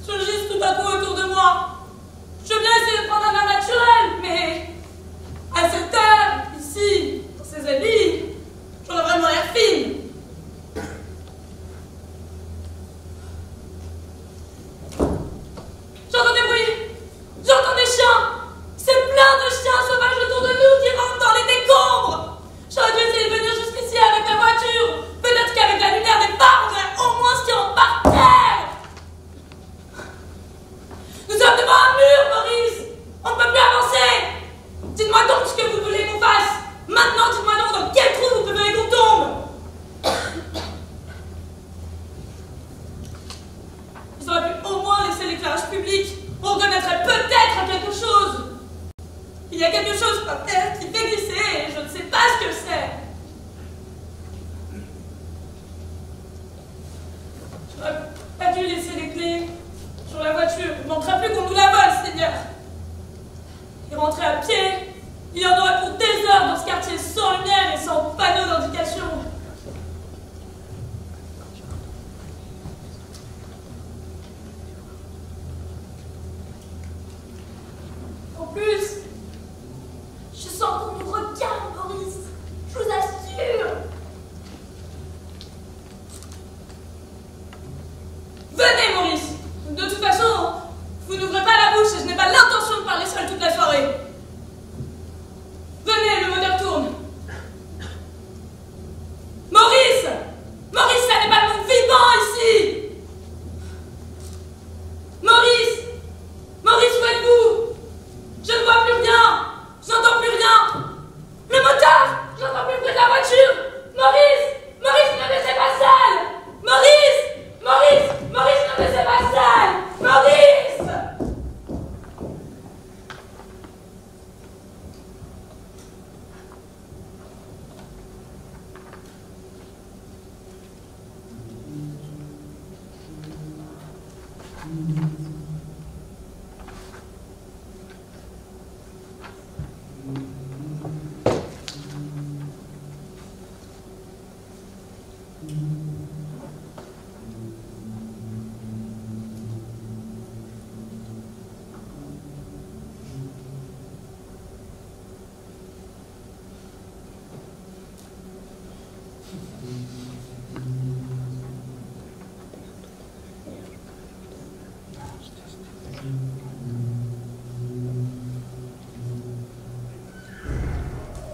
surgissent tout à coup autour de moi. Je veux bien essayer de prendre un air naturel, mais y a quelque chose par terre qui fait glisser et je ne sais pas ce que c'est. J'aurais pas dû laisser les clés sur la voiture. Il ne manquera plus qu'on nous la vole, Seigneur. Et rentrer à pied, il y en aurait pour des heures dans ce quartier sans lumière et sans panneau d'indication. En plus, je sens qu'on nous regarde, Maurice. Je vous assure. Venez, Maurice. De toute façon, vous n'ouvrez pas la bouche et je n'ai pas l'intention de parler seul toute la soirée. Venez, le moteur tourne. Maurice! Maurice, ça n'est pas le monde vivant ici! Maurice! Maurice, où êtes-vous? Je ne vois plus rien! Je n'entends plus rien! Le moteur! J'entends plus le bruit de la voiture! Maurice! Maurice, ne me laissez pas seul! Maurice! Maurice! Maurice, ne me laissez pas seul! Maurice!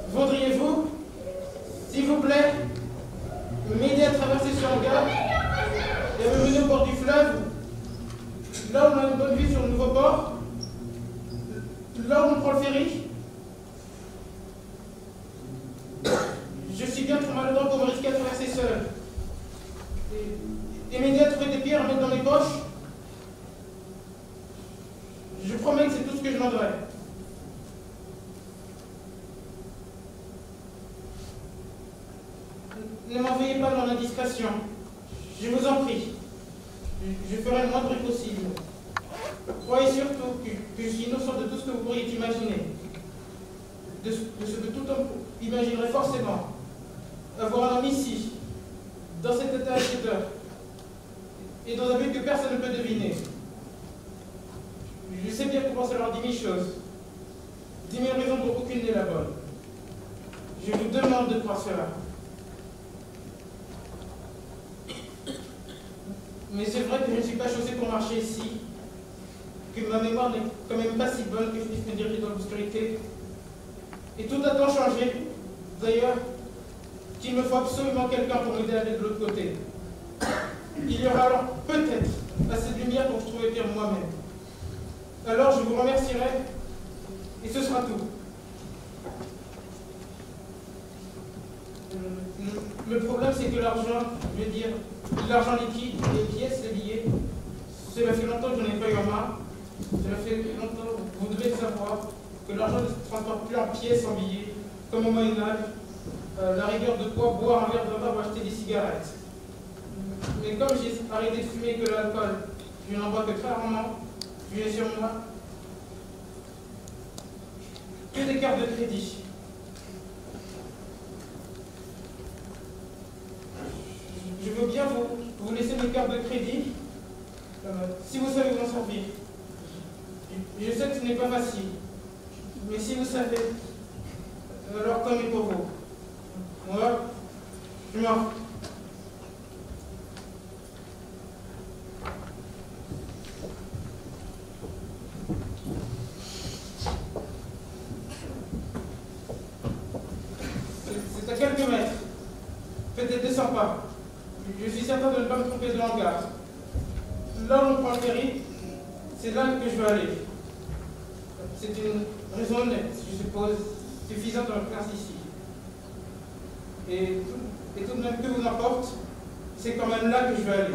Voudriez-vous, s'il vous plaît, m'aider à traverser ce hangar et me mener au bord du fleuve, là où on a une bonne vue sur le nouveau port, là où on prend le ferry? Je suis bien trop maladroit pour me risquer à traverser seul. Et m'aider à trouver des pierres à mettre dans mes poches. Je promets que c'est tout ce que je demanderai. Ne m'envoyez pas dans l'indiscrétion. Je vous en prie. Je ferai le moins de bruit possible. Croyez surtout que je suis innocent de tout ce que vous pourriez imaginer. De ce que tout homme imaginerait forcément. Avoir un homme ici, dans cet état agitateur, et dans un but que personne ne peut deviner. Je sais bien comment ça leur dit 1000 choses. 10 000 raisons pour aucune n'est la bonne. Je vous demande de croire cela. Mais c'est vrai que je ne suis pas chaussé pour marcher ici, que ma mémoire n'est quand même pas si bonne que je puisse me diriger dans l'obscurité. Et tout a tant changé, d'ailleurs, qu'il me faut absolument quelqu'un pour m'aider à aller de l'autre côté. Il y aura alors peut-être assez de lumière pour trouver pire moi-même. Alors je vous remercierai, et ce sera tout. Le problème, c'est que l'argent, je veux dire, l'argent liquide, les pièces, les billets, cela fait longtemps que je n'en ai pas eu en main. Cela fait longtemps, vous devez savoir, que l'argent ne se transporte plus en pièces, en billets, comme au Moyen-Âge, la rigueur de quoi boire un verre de vin ou acheter des cigarettes. Mais comme j'ai arrêté de fumer que l'alcool, je n'en bois que très rarement, je n'ai sur moi que des cartes de crédit. Je veux bien vous laisser mes cartes de crédit, si vous savez vous en servir. Je sais que ce n'est pas facile, mais si vous savez, alors tant mieux pour vous. Moi, je m'en... C'est à quelques mètres. Peut-être 200 pas. Je suis certain de ne pas me tromper de hangar. Là où on prend le ferry, c'est là que je veux aller. C'est une raison honnête, je suppose, suffisante dans le prince ici. Et tout de même que vous importe, c'est quand même là que je veux aller.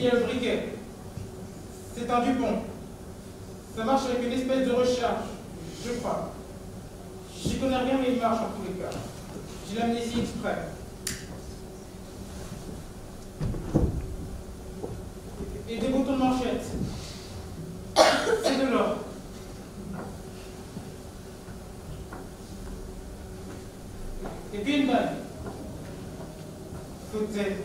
il y a le briquet. C'est un Dupont. Ça marche avec une espèce de recharge, je crois. J'y connais rien, mais il marche en tous les cas. J'ai l'amnésie exprès. Et des boutons de manchette. C'est de l'or. Et puis une bague. Écoutez.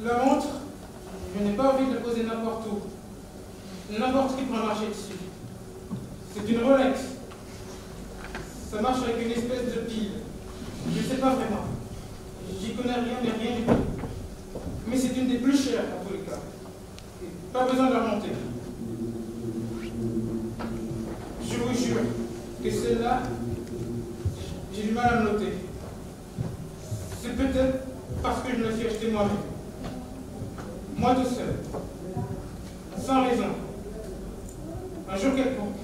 La montre, je n'ai pas envie de la poser n'importe où. N'importe qui pourrait marcher dessus. C'est une Rolex. Ça marche avec une espèce de pile. Je ne sais pas vraiment. J'y connais rien, mais rien du tout. Mais c'est une des plus chères, en tous les cas. Et pas besoin de la remonter. Je vous jure que celle-là, j'ai du mal à me noter. C'est peut-être parce que je me la suis achetée moi-même. Moi tout seul. Sans raison. Un jour quelconque.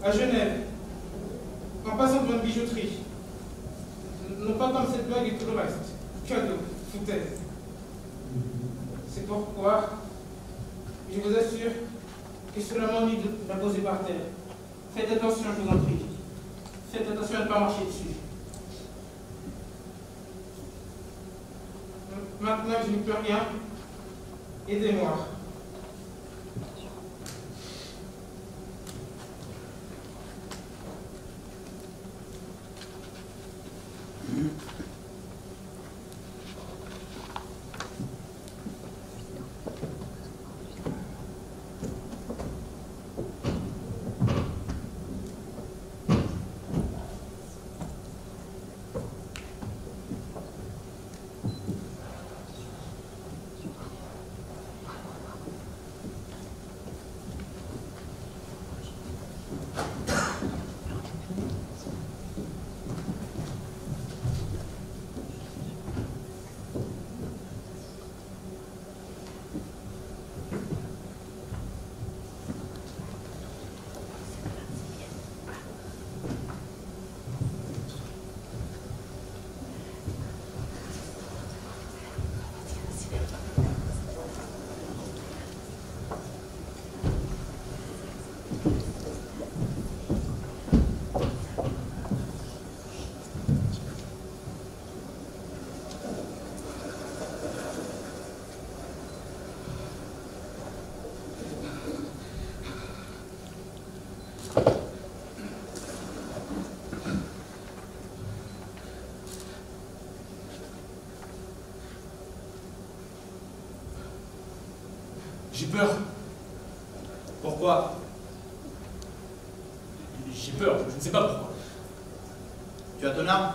À Genève. En passant devant une bijouterie. Non pas comme cette bague et tout le reste. Cadeau, foutaise. C'est pourquoi je vous assure que cela m'ennuie de la poser par terre. Faites attention, je vous en prie. Faites attention à ne pas marcher dessus. Maintenant que je n'y peux rien, aidez-moi. J'ai peur. Pourquoi? J'ai peur, je ne sais pas pourquoi. Tu as ton arme?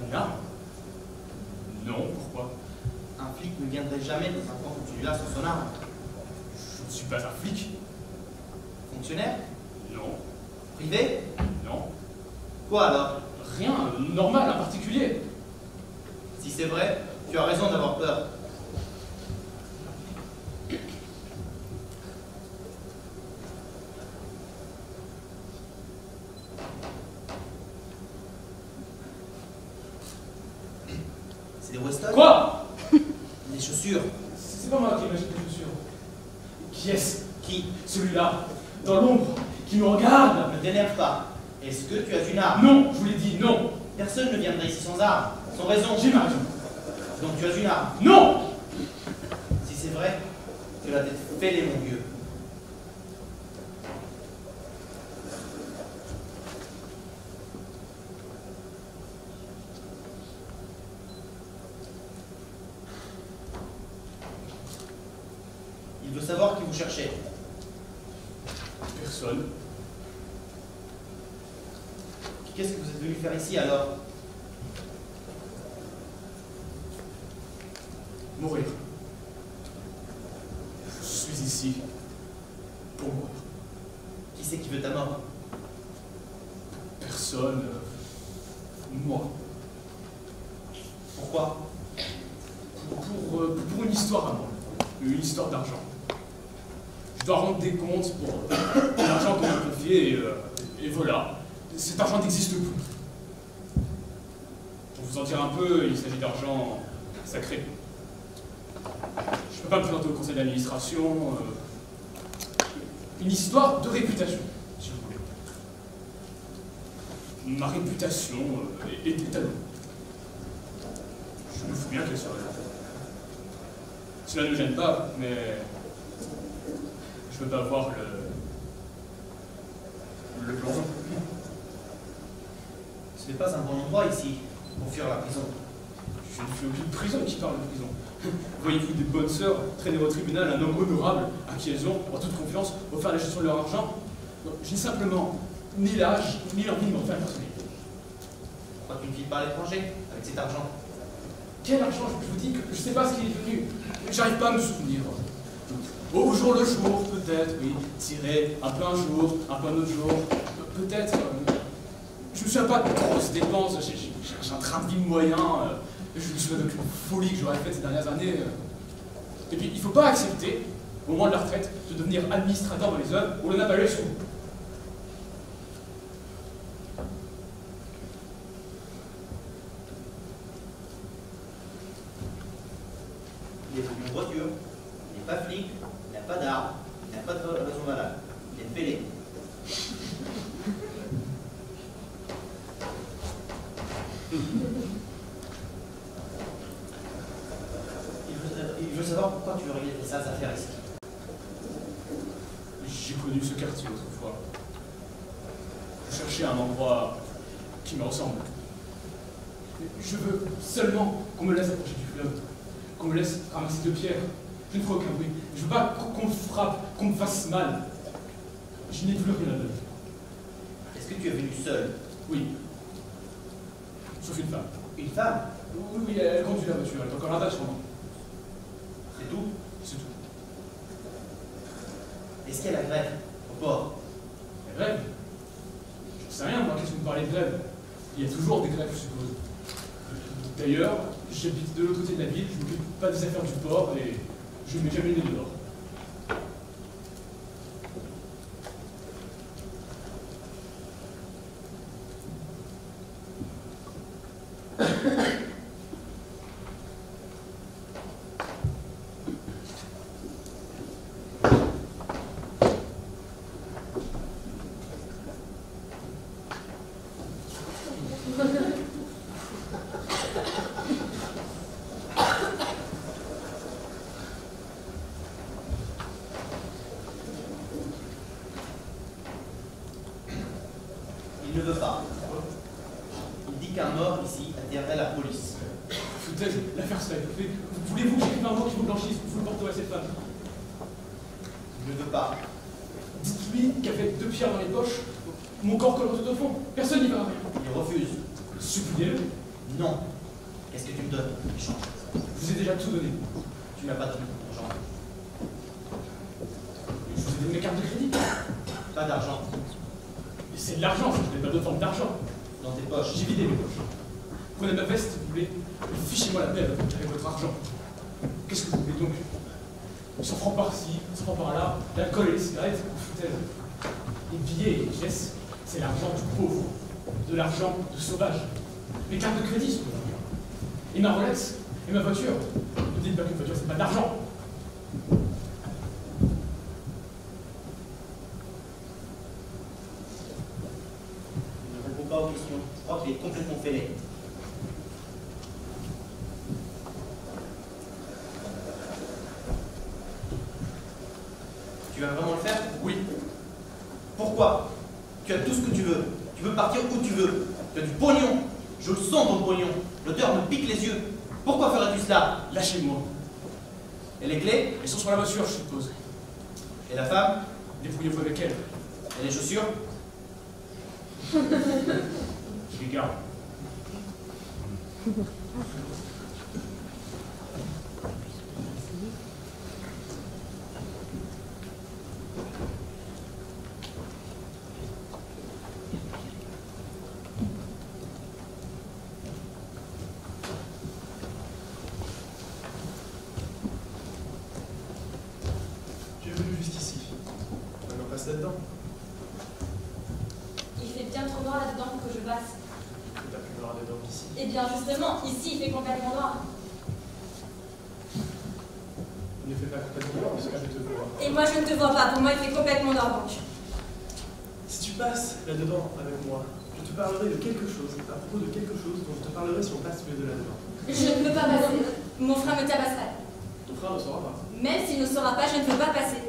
Une arme? Non, pourquoi? Un flic ne viendrait jamais dans un camp comme celui-là sans son arme. Je ne suis pas un flic. Fonctionnaire? Non. Privé? Non. Quoi alors? Rien, normal, un particulier. Si c'est vrai, tu as raison d'avoir peur. C'est des Weston? Quoi? Des chaussures. C'est pas moi qui imagine des chaussures. Qui est-ce? Qui? Celui-là, dans l'ombre, qui me regarde. Ne t'énerve pas. Est-ce que tu as une arme? Non, je vous l'ai dit, non. Personne ne viendrait ici sans arme. Sans raison. J'ai ma raison. Donc tu as une arme. Non! Si c'est vrai, tu l'as peut-être fêlé, mon vieux. Il veut savoir qui vous cherchez. Personne. Qu'est-ce que vous êtes venu faire ici alors? Mourir. Je suis ici pour mourir. Qui c'est qui veut ta mort? Personne. Moi. Pourquoi? Pour une histoire à moi. Une histoire d'argent. dois rendre des comptes pour l'argent qu'on m'a confié et voilà. Cet argent n'existe plus. Pour vous en dire un peu, il s'agit d'argent sacré. Je ne peux pas me présenter au conseil d'administration. Une histoire de réputation, si vous voulez. Ma réputation est à nous. Je me fous bien qu'elle soit là. Cela ne me gêne pas, mais je veux pas voir le plongeon. Ce n'est pas un bon endroit ici pour fuir la prison. Je ne fais aucune prison qui parle de prison. Voyez-vous des bonnes sœurs traîner au tribunal un homme honorable à qui elles ont, en toute confiance, offert la gestion de leur argent? J'ai simplement ni l'âge, ni l'envie de m'en faire personnalité. Pourquoi tu ne files pas à l'étranger avec cet argent? Quel argent? Je vous dis que je ne sais pas ce qu'il est devenu. J'arrive pas à me souvenir. Au jour le jour, peut-être, oui. Tirer un peu un jour, un peu un autre jour. Peut-être. Je me souviens pas de grosses dépenses. J'ai un train de vie moyen. Je me souviens d'aucune folie que j'aurais faite ces dernières années. Et puis, il ne faut pas accepter, au moment de la retraite, de devenir administrateur dans les œuvres où l'on n'a pas eu les sous. Il est venu en voiture, il n'est pas flic, il n'a pas d'armes, il n'a pas de raison valable. Il est fêlé. Il veut savoir pourquoi tu aurais fait ça, affaire ici. J'ai connu ce quartier autrefois. Je cherchais un endroit qui me ressemble. Je veux seulement qu'on me laisse approcher du fleuve, qu'on me laisse ramasser de pierres. Je ne ferai aucun bruit. Je veux pas qu'on me frappe, qu'on me fasse mal. Je n'ai plus rien à donner. Est-ce que tu es venu seul? Oui. Sauf une femme. Une femme? Oui, elle conduit la voiture. Elle est encore là-bas, sûrement. C'est tout? C'est tout. Est-ce qu'il y a la grève au port? La grève? Je sais rien, moi, qu'est-ce que vous me parlez de grève? Il y a toujours des grèves, je suppose. D'ailleurs, j'habite de l'autre côté de la ville, je ne m'occupe pas des affaires du port et je ne mets jamais le nez dehors. Il ne veut pas. Il dit qu'un mort ici attirerait la police. Foutaise, l'affaire sera étouffée. Voulez-vous que j'écrive un mot qui vous blanchisse? Vous le porterez à cette femme. Il ne veut pas. Dites-lui qu'avec 2 pierres dans les poches, mon corps colle tout au fond. Personne n'y va. Il refuse. Suppliez-le. Non. Qu'est-ce que tu me donnes en échange? Je vous ai déjà tout donné. Tu m'as pas donné d'argent. Je vous ai donné mes cartes de crédit. Pas d'argent. Mais c'est de l'argent, je n'ai pas de forme d'argent. Dans tes poches. J'ai vidé mes poches. Prenez ma veste si vous voulez. Fichez-moi la paix avec votre argent. Qu'est-ce que vous voulez donc? 100 francs par-ci, 100 francs par-là, l'alcool et les cigarettes, foutaise. Les billets et les pièces, c'est l'argent du pauvre, de l'argent de sauvage. Mes cartes de crédit, c'est pour vous. Et ma Rolex, et ma voiture. Ne dites pas qu'une voiture, c'est pas d'argent. Il ne répond pas aux questions. Je crois qu'il est complètement fêlé. Tu vas vraiment le faire? Oui. Pourquoi? Tu as tout ce que tu veux. Tu peux partir où tu veux. Tu as du pognon. Je le sens ton pognon. L'odeur me pique les yeux. Pourquoi ferais-tu cela? Lâchez-moi. Et les clés? Elles sont sur la voiture, je suppose. Et la femme? Débrouillez-vous avec elle. Et les chaussures? Je les garde. Tu es venu juste ici. là-dedans. Il fait bien trop noir là-dedans pour que je passe. T'as plus noir dedans qu'ici. Eh bien justement, ici il fait complètement noir. Il ne fait pas complètement noir parce que je te vois. Et moi je ne te vois pas, pour moi il fait complètement noir donc. Si tu passes là-dedans avec moi, je te parlerai de quelque chose, à propos de quelque chose dont je te parlerai si on passe tous les deux là-dedans. Je ne peux pas passer. Mon frère me tabasserait. Ton frère ne saura pas. Même s'il ne saura pas, je ne peux pas passer.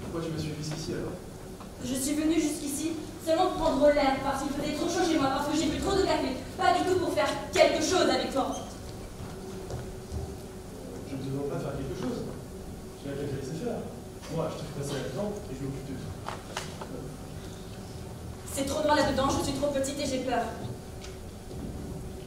Pourquoi tu me suis jusqu'ici alors? Je suis venue jusqu'ici seulement pour prendre l'air, parce qu'il faisait trop chaud chez moi, parce que j'ai bu trop de café. Pas du tout pour faire quelque chose avec toi. Je ne te demande pas de faire quelque chose. Tu n'as qu'à te laisser faire. Moi, je te fais passer là-dedans et je m'occupe de tout. C'est trop noir là-dedans, je suis trop petite et j'ai peur.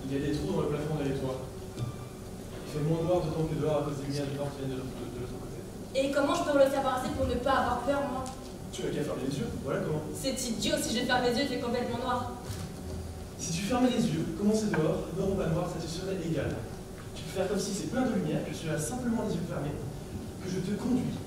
Il y a des trous dans le plafond derrière toi. Il fait moins noir d'autant que dehors à cause des lumières du nord qui viennent de l'autre côté. Et comment je peux le faire passer pour ne pas avoir peur, moi? Tu n'as qu'à fermer les yeux, voilà comment. C'est idiot, si je ferme les yeux, il fait complètement noir. Si tu fermais les yeux, commencer dehors, noir ou pas noir, ça te serait égal. Tu peux faire comme si c'est plein de lumière, que tu as simplement les yeux fermés, que je te conduis,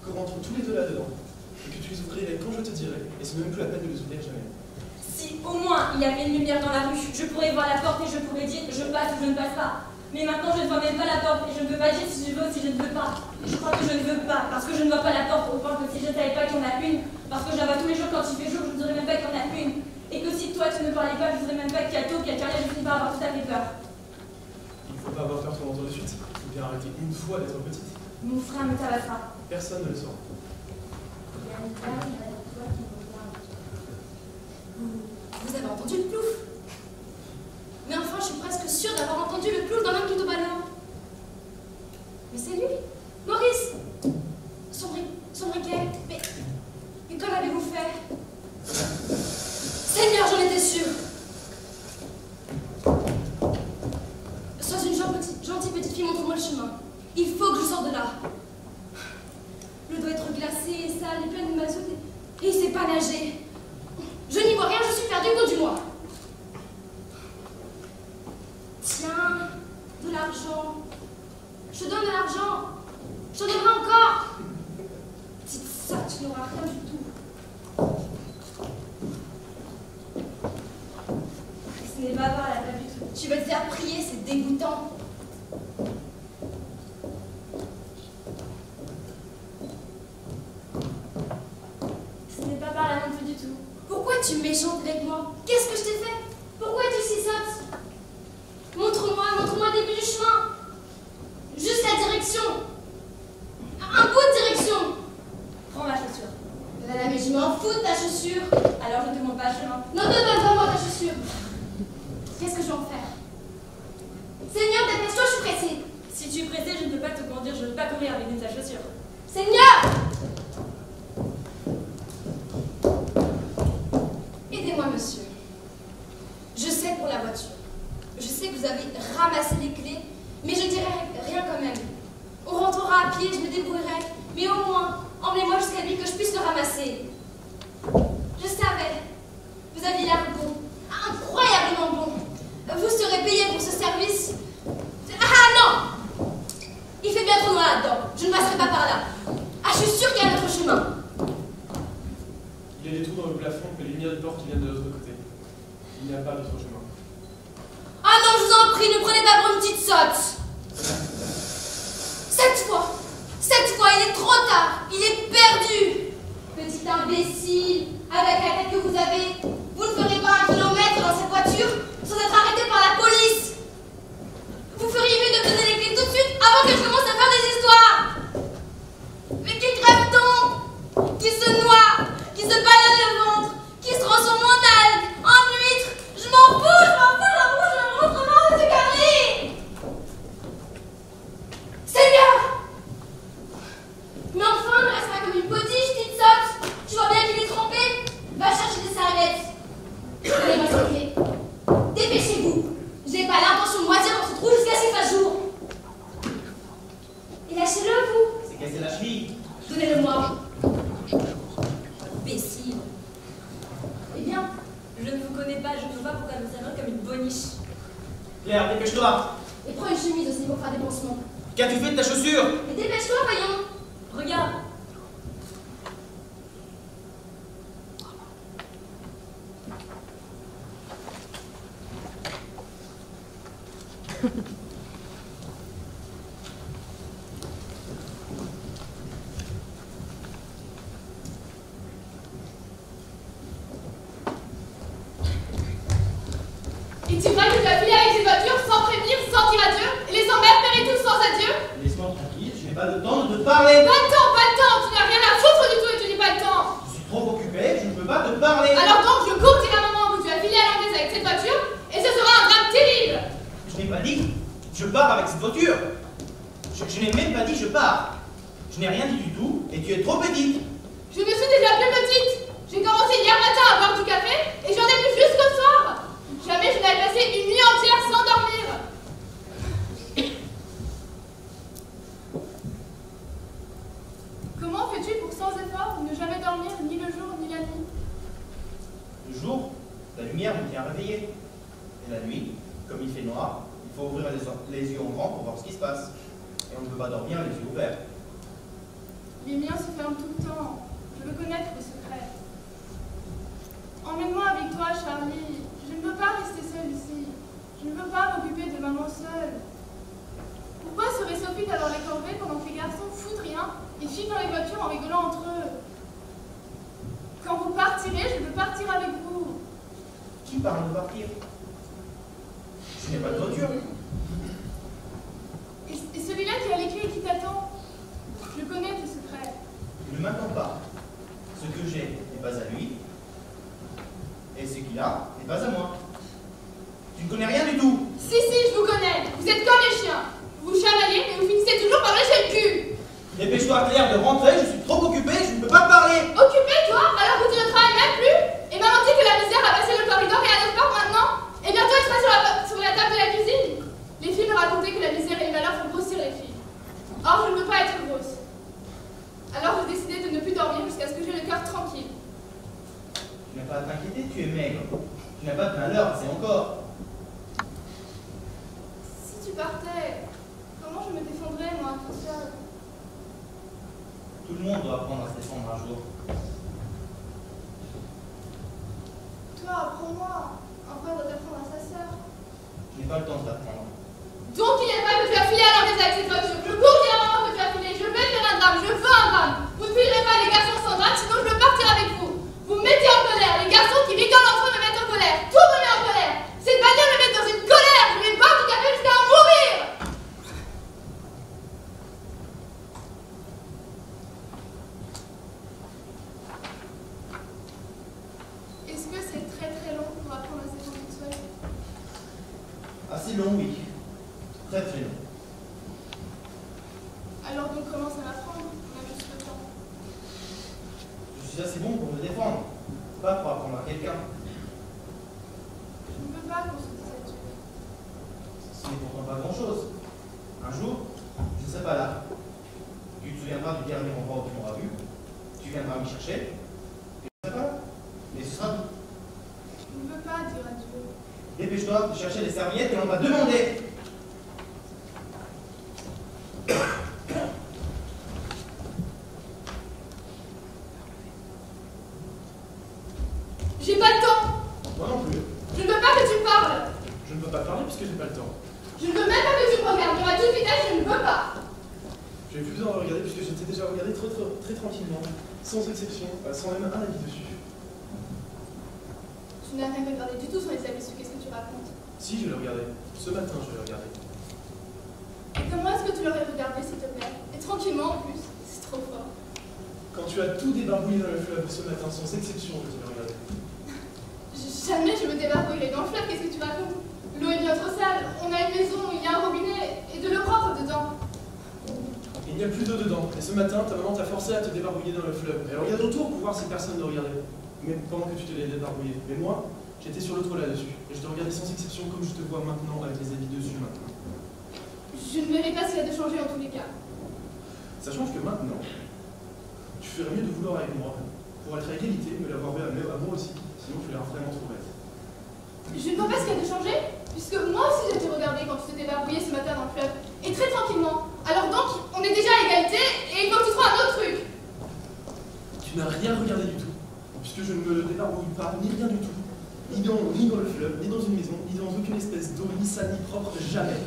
qu'on rentre tous les deux là-dedans, et que tu les ouvrirais quand je te dirai, et c'est même plus la peine de les ouvrir jamais. Si au moins il y avait une lumière dans la rue, je pourrais voir la porte et je pourrais dire je passe ou je ne passe pas. Mais maintenant je ne vois même pas la porte et je ne peux pas dire si je veux ou si je ne veux pas. Je crois que je ne veux pas parce que je ne vois pas la porte au point que si je ne savais pas qu'il y en a une, parce que je la vois tous les jours quand il fait jour, je ne saurais même pas qu'il y en a une. Et que si toi tu ne parlais pas, je ne saurais même pas qu'il y a tôt, qu'il y a carrière, je finis par avoir tout à fait peur. Il ne faut pas avoir peur trop longtemps de suite, il faut bien arrêter une fois d'être petite. Mon frère me tabassera. Personne ne le saura. Il y a une dame derrière toi qui me regarde. Vous avez entendu le plouf? Mais enfin, je suis presque sûre d'avoir entendu le plouf d'un homme tout au ballon. Mais c'est lui, Maurice. Son briquet. Mais qu'en avez-vous fait? Seigneur, j'en étais sûre. Sois une gentille petite fille, montre-moi le chemin. Il faut que je sorte de là. L'eau doit être glacée et sale et pleine de mazout et il ne sait pas nager. Je n'y vois rien, je suis perdue, conduis-moi. Tiens, de l'argent. Je te donne de l'argent. Je te donnerai encore. Petite sotte, tu n'auras rien du tout. Ce n'est bavard, elle n'a pas du tout. Tu vas te faire prier, c'est dégoûtant. Ce n'est pas par là non plus du tout. Pourquoi tu méchantes avec moi? Qu'est-ce que je t'ai fait? Pourquoi es-tu si sotte? Montre-moi le début du chemin. Juste la direction. Un bout de direction. Prends ma chaussure. Voilà, mais je m'en fous de ta chaussure. Alors je ne te montre pas le chemin. Non, donne-moi ta chaussure. Qu'est-ce que je vais en faire? Seigneur, dépêche-toi, je suis pressée. Si tu es pressée, je ne peux pas te conduire, je ne peux pas courir avec ta chaussure. Seigneur! Aidez-moi, monsieur. Je sais pour la voiture. Je sais que vous avez ramassé les clés, mais je dirai rien quand même. On rentrera à pied, je me débrouillerai, mais au moins, emmenez-moi jusqu'à lui que je puisse le ramasser. Je savais. Vous aviez l'air bon. Incroyablement bon. Vous serez payé pour ce service. Ah non! Il fait bien trop noir là-dedans. Je ne passerai pas par là. Ah, je suis sûre qu'il y a un autre chemin. Il y a des trous dans le plafond que les lumières du port qui viennent de l'autre côté. Il n'y a pas d'autre chemin. Ah non, je vous en prie, ne prenez pas pour une petite sotte. Cette fois, il est trop tard. Il est perdu. Petit imbécile, avec la tête que vous avez, vous ne ferez pas 1 kilomètre dans cette voiture sans être arrêté par la police. Vous feriez mieux de me donner les clés tout de suite avant que je commence à faire des histoires. Mais qui crève-t-on? Qui se noie? Qui se balade le ventre? Qui se transforme en algue? En huître? Je m'en fous, je rentre dans ces conneries. Seigneur! Mais enfin, ne reste pas comme une potiche, petite sotte. Tu vois bien qu'il est trempé? Va chercher des serviettes. Donnez-moi ces clés. Dépêchez-vous. Je n'ai pas l'intention de moisir dans ce trou jusqu'à ce qu'il fasse jour. Et lâchez-le, vous. C'est cassé la cheville. Donnez-le-moi. Imbécile. Eh bien, je ne vous connais pas, je ne vois pas pourquoi vous savez comme une boniche. Claire, dépêche-toi. Et prends une chemise aussi pour faire des pansements. Qu'as-tu fait de ta chaussure? Mais dépêche-toi, voyons. Regarde. Et tu crois que tu as filé avec cette voiture sans prévenir, sans dire adieu, et les emmerder tous sans adieu? Laisse-moi tranquille, je n'ai pas le temps de te parler. Pas de temps, tu n'as rien à foutre du tout et tu n'as pas le temps. Je suis trop occupé, je ne peux pas te parler. Alors donc, je cours dire à maman que tu as filé à l'anglaise avec cette voiture, et ce sera un drame terrible. Je n'ai pas dit je pars avec cette voiture. Je n'ai même pas dit je pars. Je n'ai rien dit du tout et tu es trop petite. Je me suis déjà plus petite. J'ai commencé hier matin à boire du café et j'en ai bu jusqu'au soir. Jamais je n'avais passé une nuit entière sans dormir. Comment fais-tu pour sans effort ne jamais dormir ni le jour ni la nuit? Le jour, la lumière me tient réveillé. Et la nuit, comme il fait noir, il faut ouvrir les yeux en grand pour voir ce qui se passe. Et on ne peut pas dormir les yeux ouverts. Les miens se ferment tout le temps. Je veux connaître le secret. Emmène-moi avec toi, Charlie. Je ne veux pas rester seule ici. Je ne veux pas m'occuper de maman seule. Pourquoi serait Sophie d'avoir les corvées pendant que les garçons foutent rien et filent dans les voitures en rigolant entre eux? Quand vous partirez, je veux partir avec vous. Qui parle de partir? Je n'ai pas de voiture. Et celui-là qui a les clés et qui t'attend? Je connais tes secrets. Il ne m'attend pas. Ce que j'ai n'est pas à lui. Et ce qu'il a n'est pas à moi. Tu ne connais rien du tout. Si, je vous connais. Vous êtes comme les chiens. Vous chamaillez, mais vous finissez toujours par lécher le cul. Dépêche-toi, Claire, de rentrer. Je suis trop occupé, je ne peux pas te parler. Occupé, toi, alors que tu ne travailles même plus? Et maman dit que la misère a passé le corridor et un autre part maintenant? Et bientôt elle sera sur la table de la cuisine. Les filles me racontaient que la misère et les malheurs font grossir les filles. Or, je ne veux pas être grosse. Alors j'ai décidé de ne plus dormir jusqu'à ce que j'aie le cœur tranquille. Tu n'as pas à t'inquiéter, tu es maigre. Tu n'as pas de malheur, c'est encore. Si tu partais, comment je me défendrais, moi, toute seule? Tout le monde doit apprendre à se défendre un jour. Toi, apprends-moi. Un frère doit apprendre à sa sœur. Je n'ai pas le temps de t'apprendre. Donc il n'est pas que tu as filé à l'anglaise avec cette voiture. Je cours dire à maman que tu as filé. Je vais faire un drame. Je veux un drame. Vous ne filerez pas les garçons sans drame, sinon je veux partir avec vous. Vous me mettez en colère. Les garçons qui rigolent entre eux me mettent en colère. Tout me met en colère. Cette bagnole me met dans une colère. Je vais boire du café jusqu'à en mourir. Est-ce que c'est très très long pour apprendre à s'écouter toute seule? Assez long, oui. Très très long. Alors donc commence à l'apprendre. On a juste le temps. Je suis assez bon pour me défendre. Pas pour apprendre à quelqu'un. Je ne veux pas qu'on se dise adieu. Ce n'est pourtant pas grand-chose. Un jour, je ne serai pas là. Tu te souviendras du dernier endroit où tu m'auras vu. Tu viendras me chercher. Et je ne serai pas là. Mais ce sera tout. Je ne veux pas dire adieu. Dépêche-toi de chercher les serviettes que l'on va demander. J'ai pas le temps. Moi non plus. Je ne veux pas que tu me parles. Je ne peux pas parler puisque j'ai pas le temps. Je ne veux même pas que tu me regardes. Dans ma toute vitesse, je ne veux pas. Je n'ai plus besoin de regarder puisque je t'ai déjà regardé très tranquillement, sans exception, sans même un avis dessus. Tu n'as rien regardé du tout sur les avis dessus. Qu'est-ce que tu racontes? Si, je l'ai regardé. Ce matin, je l'ai regardé. Et comment est-ce que tu l'aurais regardé, s'il te plaît? Et tranquillement, en plus. C'est trop fort. Quand tu as tout débarbouillé dans le fleuve ce matin, sans exception, je l'ai regardé. Jamais je me débarbouillerai dans le fleuve. Qu'est-ce que tu racontes? L'eau est bien trop sale. On a une maison, il y a un robinet et de l'eau propre dedans. Il n'y a plus d'eau dedans. Et ce matin, ta maman t'a forcé à te débarbouiller dans le fleuve. Elle regarde autour pour voir si personne ne regardait. Mais pendant que tu te l'es débarbouillé. Mais moi, j'étais sur l'autre là-dessus. Et je te regardais sans exception comme je te vois maintenant avec les habits dessus maintenant. Je ne verrai pas s'il y a de changer en tous les cas. Ça change que maintenant, tu ferais mieux de vouloir avec moi. Pour être à égalité, me l'avoir vu à moi aussi. Sinon, tu l'as vraiment trop bête. Je ne vois pas ce qu'il y a de changer, puisque moi aussi j'ai été regardée quand tu t'étais barbouillé ce matin dans le fleuve. Et très tranquillement. Alors donc, on est déjà à égalité et il faut que tu trouves un autre truc. Tu n'as rien regardé du tout. Puisque je ne me débarbouille pas, ni rien du tout. ni dans le fleuve, ni dans une maison, ni dans aucune espèce d'eau, ni sale, ni propre, jamais.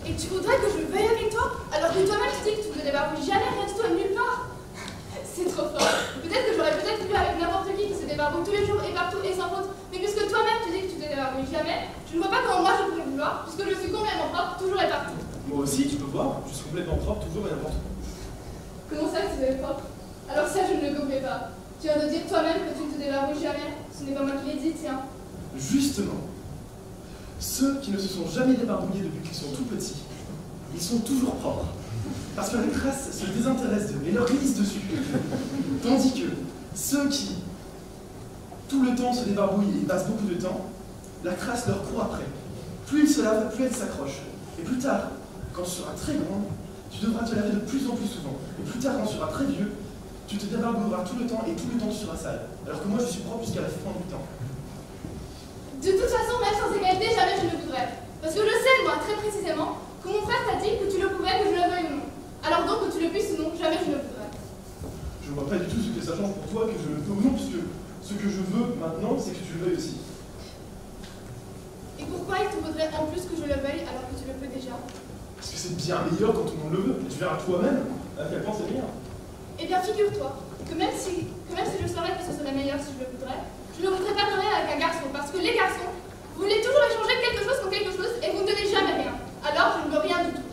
Et tu voudrais que je veille avec toi, alors que toi-même tu dis que tu ne te débarbouilles jamais, rien du tout, et nulle part. C'est trop fort. Peut-être que j'aurais peut-être pu avec n'importe qui se débarbouille tous les jours et partout et sans faute, mais puisque toi-même tu dis que tu te débarbouilles jamais, je ne vois pas comment moi je pourrais vouloir, puisque je suis complètement propre, toujours et partout. Moi aussi, tu peux voir, je suis complètement propre, toujours et n'importe où. Comment ça que tu es propre? Alors ça je ne le comprends pas. Tu viens de dire toi-même que tu ne te débarbouilles jamais. Ce n'est pas moi qui l'ai dit, tiens. Justement, ceux qui ne se sont jamais débarbouillés depuis qu'ils sont tout petits, ils sont toujours propres. Parce que la crasse se désintéresse d'eux et leur glisse dessus. Tandis que ceux qui, tout le temps, se débarbouillent et y passent beaucoup de temps, la crasse leur court après. Plus ils se lavent, plus elle s'accroche. Et plus tard, quand tu seras très grande, tu devras te laver de plus en plus souvent. Et plus tard, quand tu seras très vieux, tu te débarbouilleras tout le temps et tout le temps tu seras sale. Alors que moi, je suis propre jusqu'à la fin du temps. De toute façon, même sans égalité, jamais je ne voudrais. Parce que je sais, moi, très précisément, que mon frère t'a dit que tu le pouvais, que je le veuille ou non. Alors donc, que tu le puisses ou non, jamais je ne voudrais. Je vois pas du tout ce que ça change pour toi, que je le peux ou non, puisque ce que je veux maintenant, c'est que tu le veuilles aussi. Et pourquoi il te faudrait en plus que je le veuille alors que tu le peux déjà? Parce que c'est bien meilleur quand tout le monde le veut. Et tu verras toi-même à quel point c'est bien. Eh bien, figure-toi que même si je saurais que ce serait meilleur si je le voudrais, je ne voudrais pas donner avec un garçon, parce que les garçons, vous voulez toujours échanger quelque chose contre quelque chose et vous ne donnez jamais rien. Alors, je ne veux rien du tout.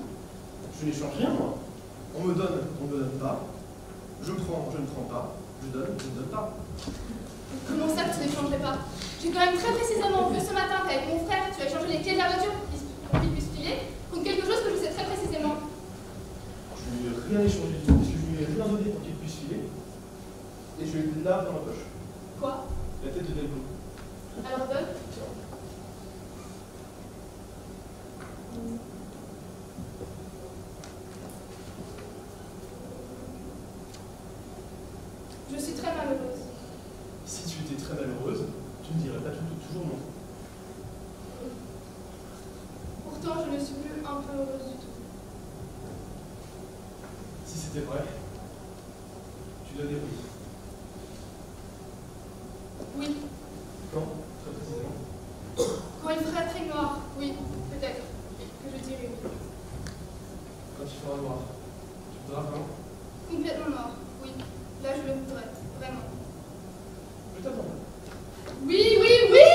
Je n'échange rien, moi. On me donne pas. Je prends, je ne prends pas. Je donne, je ne donne pas. Comment ça que tu n'échangerais pas? J'ai quand même très précisément vu ce matin qu'avec mon frère, tu as échangé les clés de la voiture pour qu'il puisse filer contre quelque chose que je sais très précisément. Je lui ai rien échangé du tout, parce que je lui ai rien donné pour qu'il puisse filer. Et je lui ai là dans la poche. Quoi? La tête de Delco. Alors donne. Je suis très malheureuse. Si tu étais très malheureuse, tu ne dirais pas toujours non. Pourtant, je ne suis plus un peu heureuse du tout. Si c'était vrai, tu donnais oui. Oui. Quand? Très précisément. Quand il ferait très noir, oui, peut-être que je dirais oui. Quand il fera noir. Tu voudras vraiment? Complètement noir, oui. Là, je le voudrais, vraiment. Je t'attends. Oui, oui, oui!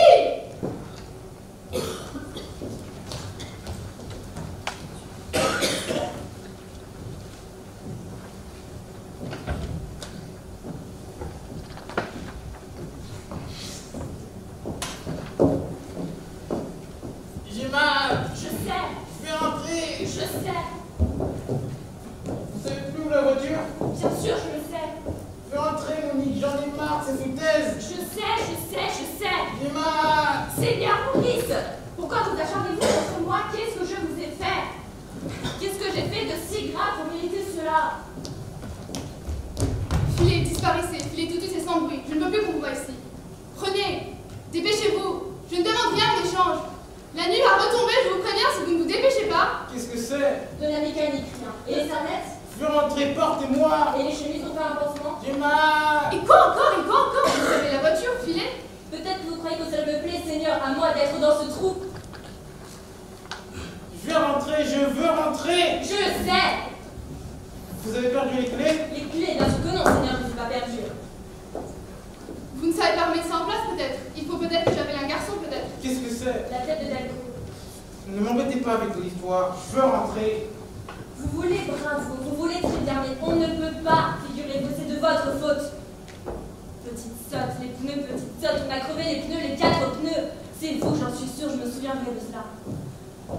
J'ai mal. Je sais, Je vais rentrer. je sais. Vous savez plus où la voiture? Bien sûr, je le sais. Je vais rentrer, Monique. J'en ai marre de ces foutaises. Je sais. J'ai mal. Seigneur Maurice, pourquoi vous acharnez-vous contre moi? Qu'est-ce que je vous ai fait? Qu'est-ce que j'ai fait de si grave pour mériter cela? Filez, disparaissez, filez tout de suite et sans bruit. Je ne veux plus qu'on vous voie ici. Prenez, dépêchez-vous. Je ne demande rien en échange. La nuit va retomber, je vous préviens, si vous ne vous dépêchez pas. Qu'est-ce que c'est? De la mécanique, rien. Et les serviettes? Je veux rentrer, portez-moi. Et les chemises ont fait un pansement? J'ai mal. Et quoi encore? Vous avez la voiture, filez. Peut-être que vous croyez que cela me plaît, Seigneur, à moi d'être dans ce trou. Je veux rentrer, je veux rentrer. Je sais. Vous avez perdu les clés? Les clés, bien sûr que non, Seigneur, je ne suis pas perdue. Vous ne savez pas remettre ça en place, peut-être. Il faut peut-être que j'appelle un garçon, peut-être. Qu'est-ce que c'est? La tête de Delco. Ne m'embêtez pas avec l'histoire. Je veux rentrer. Vous voulez, bravo, vous voulez très bien, mais on ne peut pas, figurez-vous, c'est de votre faute. Petite sotte, les pneus, petite sotte, on a crevé les pneus, les 4 pneus. C'est vous, j'en suis sûre, je me souviendrai de cela.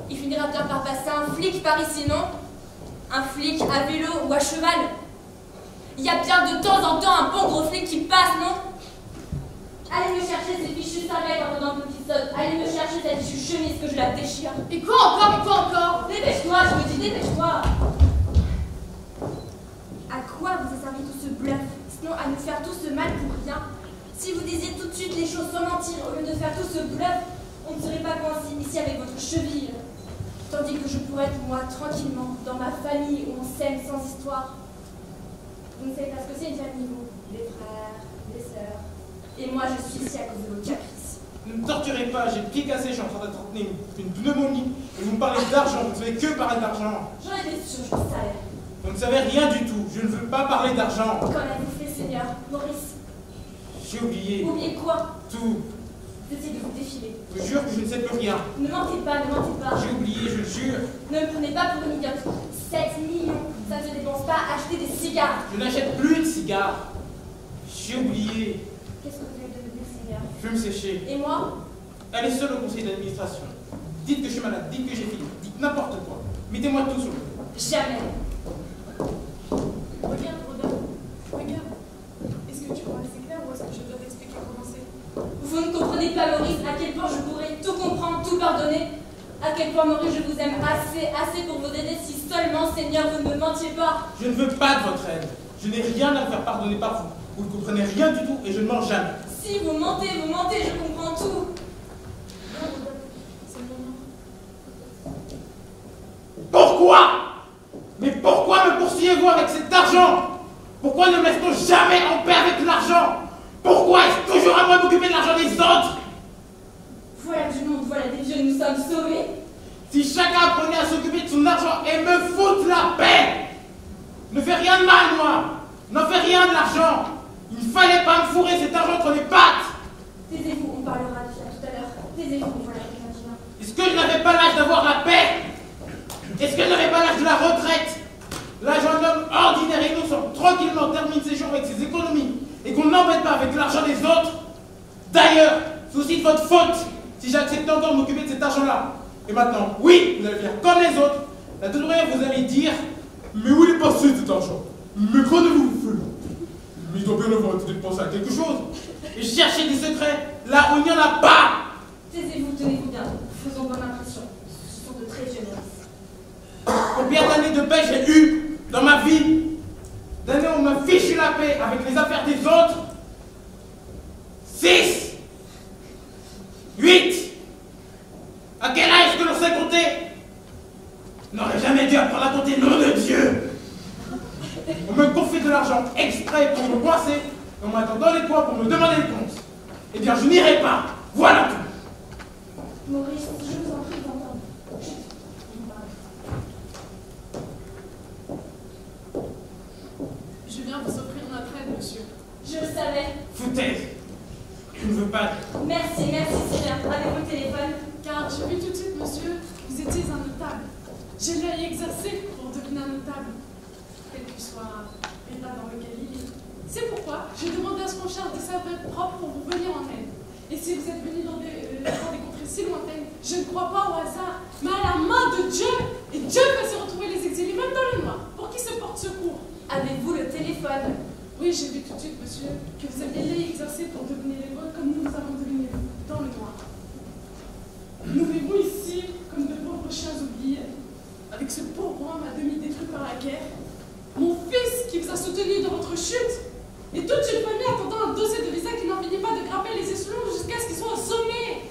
Il finira bien par passer un flic par ici, non? Un flic à vélo ou à cheval? Il y a bien de temps en temps un bon gros flic qui passe, non? Allez me chercher ces fichues serviettes en attendant petite sotte. Allez me chercher cette fichue chemise que je la déchire. Et quoi encore? Dépêche-toi, je me dis, dépêche-toi. À quoi vous a servi tout ce bluff, sinon à nous faire tout ce mal pour rien? Si vous disiez tout de suite les choses sans mentir, au lieu de faire tout ce bluff, on ne serait pas coincé ici avec votre cheville. Tandis que je pourrais être moi tranquillement, dans ma famille où on s'aime sans histoire. Vous ne savez pas ce que c'est une famille, vous? Des frères, des sœurs. Et moi je suis ici à cause de vos caprices. Ne me torturez pas, j'ai le pied cassé, je suis en train d'attraper une pneumonie. Et vous me parlez d'argent, vous ne savez que parler d'argent. J'en étais sûre, je le savais. Vous ne savez rien du tout, je ne veux pas parler d'argent. Qu'en avez-vous fait, Seigneur? Maurice, J'ai oublié oubliez quoi? tout. Vous essayez de vous défiler. Je vous jure que je ne sais plus rien. Ne mentez pas, ne mentez pas. J'ai oublié, je le jure. Ne me prenez pas pour une idiote. 7 millions, ça ne se dépense pas à acheter des cigares. Je n'achète plus de cigares. J'ai oublié. Qu'est-ce que vous voulez devenir, Seigneur? Je vais me sécher. Et moi? Allez seul au conseil d'administration. Dites que je suis malade, dites que j'ai fini, dites n'importe quoi. Mettez-moi tout sur le dos. Jamais. Regarde, Rodin. Regarde. Est-ce que tu vois assez clair ou est-ce que je dois t'expliquer comment c'est? Vous ne comprenez pas, Maurice, à quel point je pourrais tout comprendre, tout pardonner. À quel point, Maurice, je vous aime assez, assez pour vous aider. Si seulement, Seigneur, vous ne me mentiez pas. Je ne veux pas de votre aide. Je n'ai rien à me faire pardonner par vous. Vous ne comprenez rien du tout et je ne mens jamais. Si vous mentez, je comprends tout. C'est le moment. Pourquoi? Mais pourquoi me poursuivez-vous avec cet argent? Pourquoi ne me laisse-t-on jamais en paix avec l'argent? Pourquoi est-ce toujours à moi de m'occuper de l'argent des autres? Voilà du monde, voilà des vieux, nous sommes sauvés. Si chacun apprenait à s'occuper de son argent et me foutre la paix, ne fais rien de mal, moi. N'en fais rien de l'argent. Il ne fallait pas me fourrer cet argent entre les pattes. Taisez-vous, on parlera de ça tout à l'heure. Taisez-vous, voilà quelqu'un qui vient. Est-ce que je n'avais pas l'âge d'avoir la paix? Est-ce que je n'avais pas l'âge de la retraite? L'âge où un homme ordinaire et innocent tranquillement termine ses jours avec ses économies et qu'on n'embête pas avec l'argent des autres? D'ailleurs, c'est aussi de votre faute si j'accepte encore de m'occuper de cet argent-là. Et maintenant, oui, vous allez faire comme les autres. La toute manière, vous allez dire: mais où il est passé cet argent? Mais prenez-vous le feu. Mais il doit bien avoir été dépensé à quelque chose. Et cherchez des secrets là où il n'y en a pas. Taisez-vous, tenez-vous bien. Faisons bonne impression. Ce sont de très vieux Maurice. Combien d'années de paix j'ai eu dans ma vie? D'années où on m'a fichu la paix avec les affaires des autres? 6, 8. À quel âge que l'on sait compter? On n'aurait jamais dû apprendre à compter, nom de Dieu. On me confie de l'argent exprès pour me coincer et on m'attend dans les coins pour me demander le compte. Eh bien, je n'irai pas. Voilà tout. Maurice, je vous en prie, d'entendre. Je viens vous offrir notre aide, monsieur. Je le savais. Foutaise. Je ne veux pas. Merci, Seigneur. Avez-vous le téléphone? Car j'ai vu tout de suite, monsieur, vous étiez un notable. Je l'ai exercé pour devenir un notable, quel que soit l'état dans lequel il est. C'est pourquoi j'ai demandé à ce qu'on charge des serviettes propres pour vous venir en aide. Et si vous êtes venu dans des contrées si lointaines, je ne crois pas au hasard, mais à la main de Dieu. Et Dieu va se retrouver les exilés, même dans le noir, pour qui se porte secours. Avez-vous le téléphone? Oui, j'ai vu tout de suite, monsieur, que vous aviez exercé pour devenir les vôtres comme nous avons deviné dans le noir. Nous vivons ici comme de pauvres chiens oubliés, avec ce pauvre homme à demi détruit par la guerre, mon fils qui vous a soutenu dans votre chute, et toute une famille attendant un dossier de visa qui n'en finit pas de grimper les échelons jusqu'à ce qu'ils soient au sommet.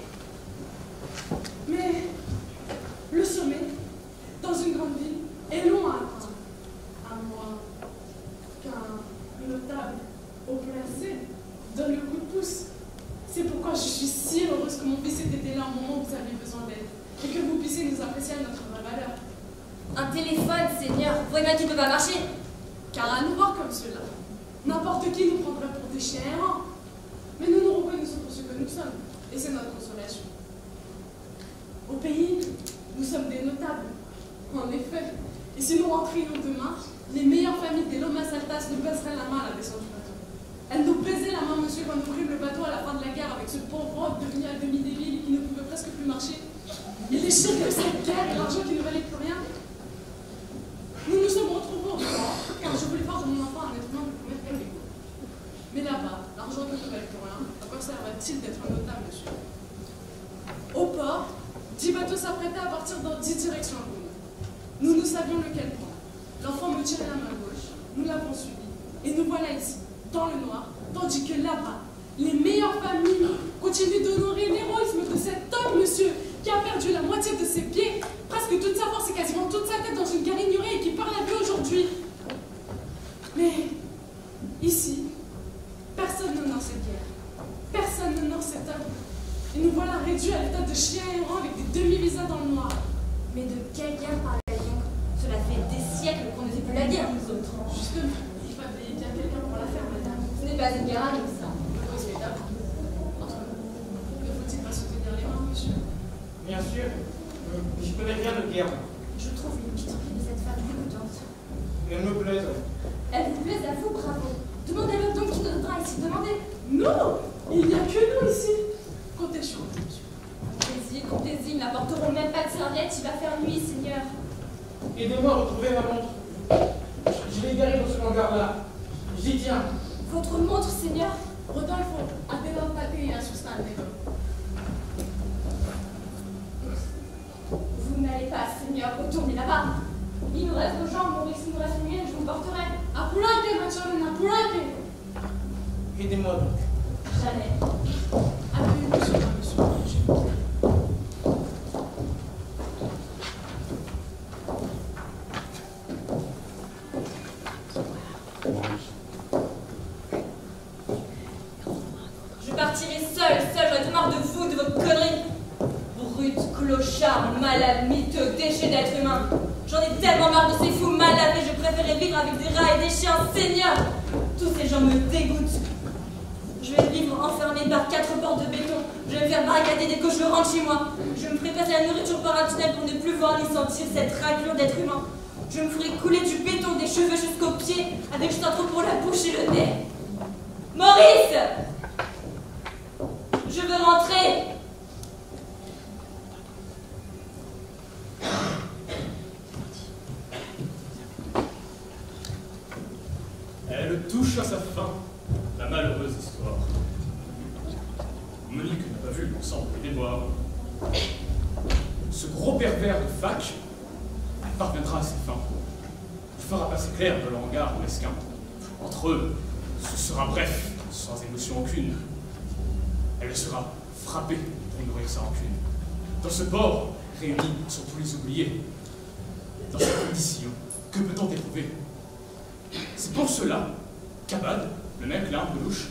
Mais le sommet, dans une grande ville, est long à atteindre, à moins qu'un notable haut placé donne le coup de pouce. C'est pourquoi je suis si heureuse que mon fils ait été là au moment où vous aviez besoin d'aide et que vous puissiez nous apprécier à notre vraie valeur. Un téléphone, Seigneur. Vous voyez bien qu'il ne peut pas marcher. Car à nous voir comme cela, n'importe qui nous prendrait pour des chiens errants. Mais nous nous reconnaissons pour ce que nous sommes, et c'est notre consolation. Au pays, nous sommes des notables, en effet. Et si nous rentrions demain, les meilleures familles des Lomas Altas nous baisseraient la main à la descente du bateau. Elles nous baisaient la main, monsieur, quand nous prîmes le bateau à la fin de la guerre avec ce pauvre homme devenu à demi débile et qui ne pouvait presque plus marcher. Et les chèques de cette guerre et l'argent qui ne valait plus rien. Nous nous sommes retrouvés au dehors, car je voulais faire de mon enfant un être humain de première catégorie. Mais là-bas, l'argent qui ne valait plus rien, à quoi servait-il d'être un notable, monsieur? Au port, 10 bateaux s'apprêtaient à partir dans 10 directions à l'une. Nous savions lequel prendre. L'enfant me tirait la main gauche, nous l'avons suivi, et nous voilà ici, dans le noir, tandis que là-bas, les meilleures familles continuent d'honorer l'héroïsme de cet homme, monsieur, qui a perdu la moitié de ses pieds, presque toute sa force et quasiment toute sa tête dans une guerre ignorée et qui parle à Dieu aujourd'hui. Mais ici, personne n'honore cette guerre, personne n'honore cet homme. Et nous de guerre. Je trouve les petits de cette femme dégoûtante. Elle me plaise. Elle vous plaise à vous, bravo. Demandez-leur donc qui nous donnera ici. Demandez. Non, il n'y a que nous ici. Comptez sur nous, monsieur. Comptez-y, ils n'apporteront même pas de serviette. Il va faire nuit, Seigneur. Aidez-moi à retrouver ma montre. Je l'ai garée dans ce hangar-là. J'y tiens. Votre montre, Seigneur. Rodolfo, aveva patire a sostante. Vous n'allez pas, Seigneur, retournez là-bas. Il nous reste vos jambes, Maurice, il nous reste une mienne, je vous porterai. Appurate, Mazzolina, appurate. Aidez-moi donc. Jamais. Appuyez-vous sur moi, monsieur. Je partirai seule, j'en ai marre de vous, de vos conneries. Brutes, clochards, malades, miteux, déchets d'êtres humains. J'en ai tellement marre de ces fous mal lavés, je préférais vivre avec des rats et des chiens, Seigneur. Tous ces gens me dégoûtent. Je vais vivre enfermée par 4 portes de béton. Je vais me faire barricader dès que je rentre chez moi. Je me ferai passer la nourriture par un tunnel pour ne plus voir ni sentir cette raclure d'être humain. Je me ferai couler du béton des cheveux jusqu'aux pieds, avec juste un trou pour la bouche et le nez. Maurice! Je veux rentrer. Elle touche à sa fin, la malheureuse histoire. Monique n'a pas vu l'ensemble des déboires. Ce gros pervers de fac parviendra à ses fins. Il fera passer clair de leur hangar au mesquin. Entre eux, ce sera bref, sans émotion aucune. Elle sera frappée pour nourrir sa rancune. Dans ce port, réunis sont tous les oubliés. Dans cette condition, que peut-on éprouver? C'est pour cela qu'Abad, le mec là, de louche,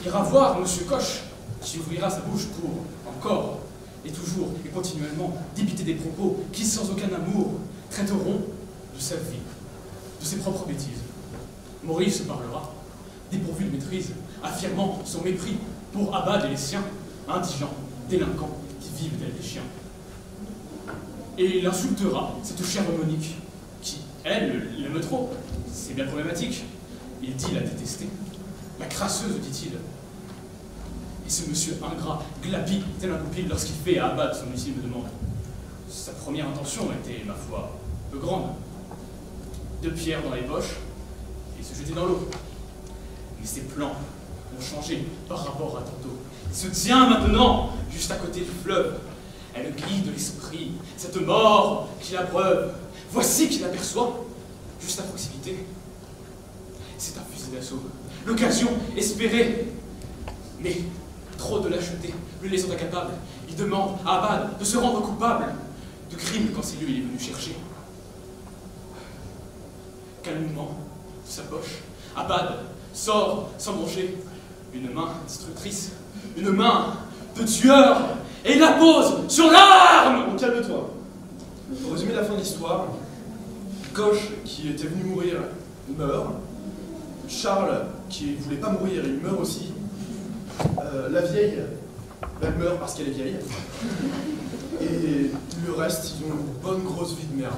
ira voir Monsieur Coche, qui ouvrira sa bouche pour, encore, et toujours, et continuellement, débiter des propos qui, sans aucun amour, traiteront de sa vie, de ses propres bêtises. Maurice parlera, dépourvu de maîtrise, affirmant son mépris pour Abad et les siens, indigents, délinquants, qui vivent tels des chiens. Et il insultera cette chère Monique, qui, elle, l'aime trop. C'est bien problématique. Il dit la détester. La crasseuse, dit-il. Et ce monsieur ingrat glapit tel un goupil lorsqu'il fait à Abad son ultime demande. Sa première intention était, ma foi, peu grande. 2 pierres dans les poches et se jeter dans l'eau. Mais ses plans ont changé par rapport à tantôt. Il se tient maintenant juste à côté du fleuve. Elle guide l'esprit, cette mort qui la preuve. Voici qu'il aperçoit, juste à proximité. C'est un fusil d'assaut, l'occasion espérée. Mais trop de lâcheté, le laissant incapable, il demande à Abad de se rendre coupable de crimes quand c'est lui il est venu chercher. Calmement, de sa poche, Abad sort sans manger une main destructrice, une main de tueur, et il la pose sur l'arme. Bon, calme-toi. Pour résumer la fin de l'histoire, Coche, qui était venu mourir, meurt. Charles, qui voulait pas mourir, il meurt aussi. La vieille, elle meurt parce qu'elle est vieille. Et le reste, ils ont une bonne grosse vie de merde.